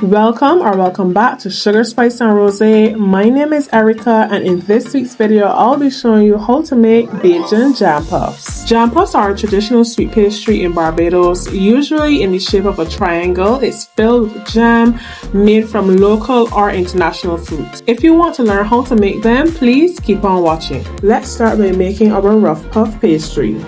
Welcome back to Sugar, Spice and Rosé. My name is Erica, and in this week's video I'll be showing you how to make Bajan Jam Puffs. Jam Puffs are a traditional sweet pastry in Barbados, usually in the shape of a triangle. It's filled with jam made from local or international fruits. If you want to learn how to make them, please keep on watching. Let's start by making our Rough Puff Pastry.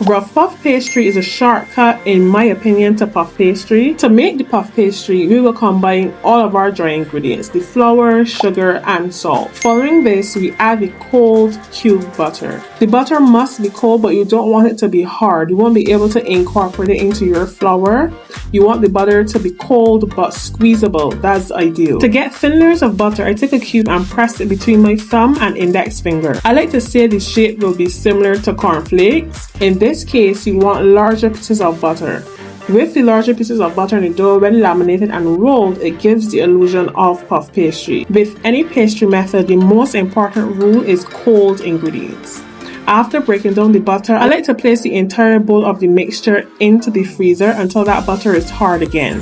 Rough Puff Pastry is a shortcut, in my opinion, to puff pastry. To make the puff pastry, we will combine all of our dry ingredients, the flour, sugar, and salt. Following this, we add the cold cubed butter. The butter must be cold, but you don't want it to be hard. You won't be able to incorporate it into your flour. You want the butter to be cold but squeezable. That's ideal. To get thin layers of butter, I take a cube and press it between my thumb and index finger. I like to say the shape will be similar to cornflakes. In this case, you want larger pieces of butter. With the larger pieces of butter in the dough, when laminated and rolled, it gives the illusion of puff pastry. With any pastry method, the most important rule is cold ingredients. After breaking down the butter, I like to place the entire bowl of the mixture into the freezer until that butter is hard again.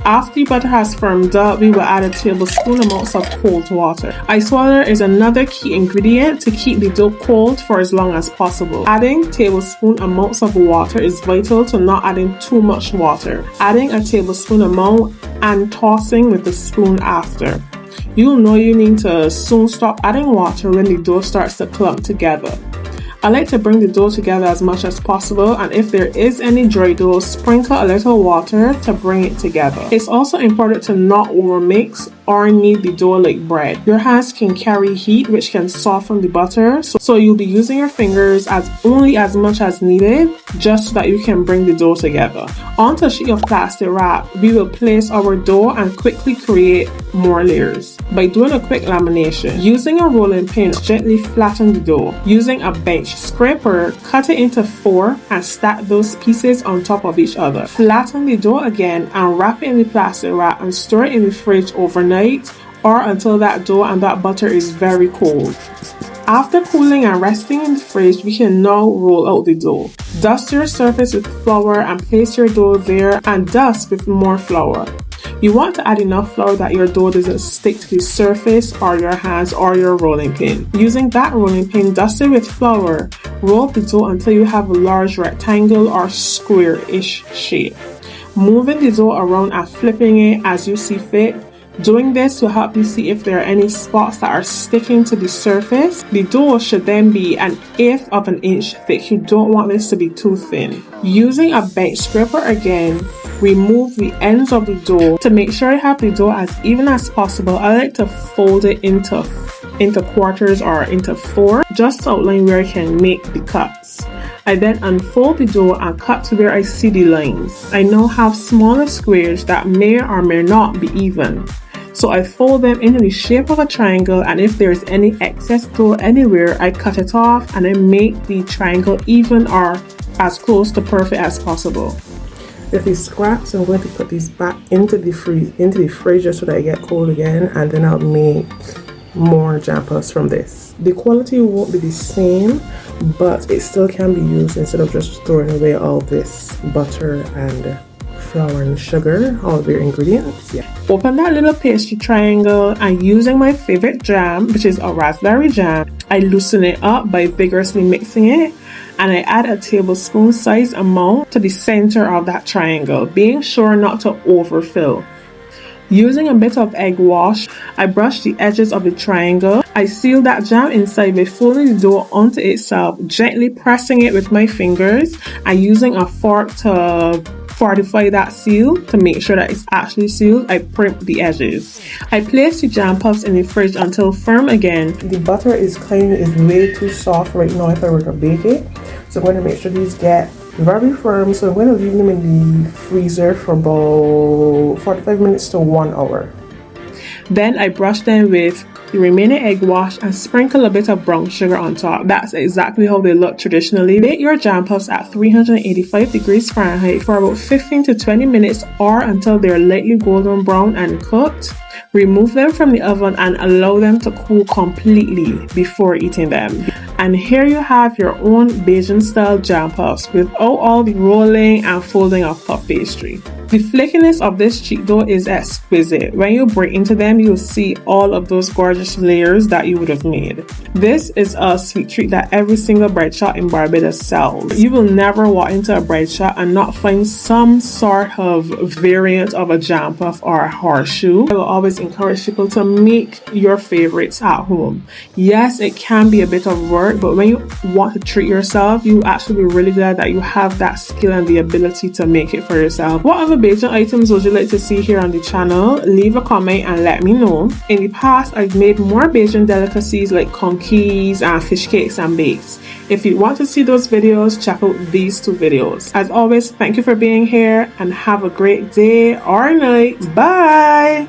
After the butter has firmed up, we will add a tablespoon amounts of cold water. Ice water is another key ingredient to keep the dough cold for as long as possible. Adding tablespoon amounts of water is vital to not adding too much water. Adding a tablespoon amount and tossing with a spoon after. You'll know you need to soon stop adding water when the dough starts to clump together. I like to bring the dough together as much as possible, and if there is any dry dough, sprinkle a little water to bring it together. It's also important to not overmix or knead the dough like bread. Your hands can carry heat which can soften the butter, so you'll be using your fingers only as much as needed, just so that you can bring the dough together. Onto a sheet of plastic wrap, we will place our dough and quickly create more layers. By doing a quick lamination, using a rolling pin, gently flatten the dough. Using a bench scraper, cut it into 4 and stack those pieces on top of each other. Flatten the dough again and wrap it in the plastic wrap and store it in the fridge overnight or until that dough and that butter is very cold. After cooling and resting in the fridge, we can now roll out the dough. Dust your surface with flour and place your dough there and dust with more flour. You want to add enough flour that your dough doesn't stick to the surface or your hands or your rolling pin. Using that rolling pin dusted with flour, roll the dough until you have a large rectangle or square-ish shape. Moving the dough around and flipping it as you see fit. Doing this will help you see if there are any spots that are sticking to the surface. The dough should then be 1/8 of an inch thick. You don't want this to be too thin. Using a bench scraper again, remove the ends of the dough. To make sure I have the dough as even as possible, I like to fold it into quarters or into 4, just to outline where I can make the cuts. I then unfold the dough and cut to where I see the lines. I now have smaller squares that may or may not be even. So I fold them into the shape of a triangle, and if there's any excess dough anywhere, I cut it off and I make the triangle even or as close to perfect as possible. With these scraps, I'm going to put these back into the fridge just so that I get cold again, and then I'll make more jam puffs from this. The quality won't be the same, but it still can be used instead of just throwing away all this butter and flour and sugar, all of your ingredients. Open that little pastry triangle, and using my favorite jam, which is a raspberry jam, I loosen it up by vigorously mixing it, and I add a tablespoon size amount to the center of that triangle, being sure not to overfill. Using a bit of egg wash, I brush the edges of the triangle. I seal that jam inside by folding the dough onto itself, gently pressing it with my fingers and using a fork to fortify that seal to make sure that it's actually sealed. I primp the edges. I place the jam puffs in the fridge until firm again. The butter is way too soft right now if I were to bake it, so I'm going to make sure these get very firm. So I'm going to leave them in the freezer for about 45 minutes to 1 hour. Then I brush them with the remaining egg wash and sprinkle a bit of brown sugar on top. That's exactly how they look traditionally. Bake your jam puffs at 385 degrees Fahrenheit for about 15 to 20 minutes or until they're lightly golden brown and cooked. Remove them from the oven and allow them to cool completely before eating them. And here you have your own Bajan style jam puffs without all the rolling and folding of puff pastry. The flakiness of this cheat dough is exquisite. When you break into them, you'll see all of those gorgeous layers that you would have made. This is a sweet treat that every single bread shop in Barbados sells. You will never walk into a bread shop and not find some sort of variant of a jam puff or a horseshoe. I will always encourage people to make your favorites at home. Yes, it can be a bit of work, but when you want to treat yourself, you actually be really glad that you have that skill and the ability to make it for yourself. What other Bajan items would you like to see here on the channel? Leave a comment and let me know. In the past, I've made more Bajan delicacies like conkeys and fish cakes and bakes. If you want to see those videos, check out these 2 videos. As always, thank you for being here and have a great day or night. Bye!